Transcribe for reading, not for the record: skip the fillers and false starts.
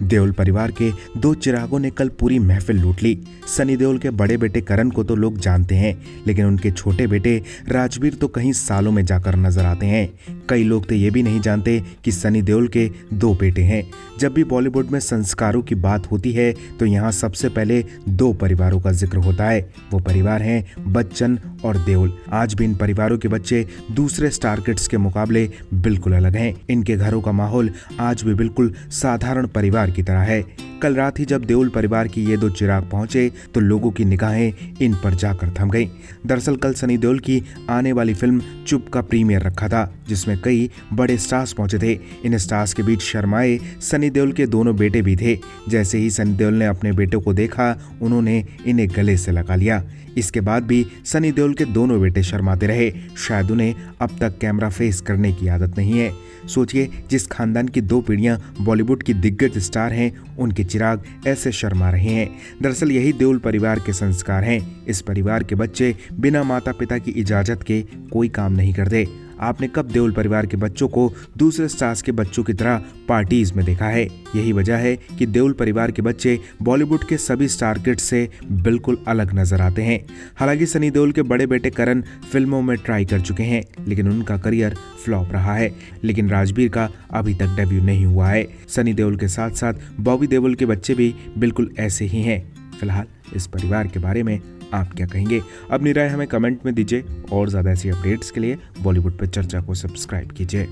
देओल परिवार के दो चिरागों ने कल पूरी महफिल लूट ली। सनी देओल के बड़े बेटे करण को तो लोग जानते हैं, लेकिन उनके छोटे बेटे राजवीर तो कहीं सालों में जाकर नजर आते हैं। कई लोग तो ये भी नहीं जानते कि सनी देओल के दो बेटे हैं। जब भी बॉलीवुड में संस्कारों की बात होती है तो यहाँ सबसे पहले दो परिवारों का जिक्र होता है। वो परिवार हैं बच्चन और देओल। आज भी इन परिवारों के बच्चे दूसरे स्टार किड्स के मुकाबले बिल्कुल अलग हैं। इनके घरों का माहौल आज भी बिल्कुल साधारण परिवार की तरह है। कल रात ही जब देओल परिवार की ये दो चिराग पहुंचे तो लोगों की निगाहें इन पर जाकर थम गईं। दरअसल कल सनी देओल की आने वाली फिल्म चुप का प्रीमियर रखा था, जिसमें कई बड़े स्टार्स पहुंचे थे। इन स्टार्स के बीच शर्माए सनी देओल के दोनों बेटे भी थे। जैसे ही सनी देओल ने अपने बेटों को देखा, उन्होंने इन्हें गले से लगा लिया। इसके बाद भी सनी देओल के दोनों बेटे शर्माते रहे। शायद उन्हें अब तक कैमरा फेस करने की आदत नहीं है। सोचिए, जिस खानदान की दो पीढ़ियां बॉलीवुड की दिग्गज स्टार हैं, उनके चिराग ऐसे शर्मा रहे हैं। दरअसल यही देओल परिवार के संस्कार हैं। इस परिवार के बच्चे बिना माता पिता की इजाजत के कोई काम नहीं करते। आपने कब देओल परिवार के बच्चों को दूसरे स्टार्स के बच्चों की तरह पार्टीज में देखा है? यही वजह है कि देओल परिवार के बच्चे बॉलीवुड के सभी स्टार किड्स से बिल्कुल अलग नजर आते हैं। हालांकि सनी देओल के बड़े बेटे करण फिल्मों में ट्राई कर चुके हैं, लेकिन उनका करियर फ्लॉप रहा है। लेकिन राजवीर का अभी तक डेब्यू नहीं हुआ है। सनी देओल के साथ साथ बॉबी देओल के बच्चे भी बिल्कुल ऐसे ही हैं। फिलहाल इस परिवार के बारे में आप क्या कहेंगे? अपनी राय हमें कमेंट में दीजिए और ज़्यादा ऐसी अपडेट्स के लिए बॉलीवुड पर चर्चा को सब्सक्राइब कीजिए।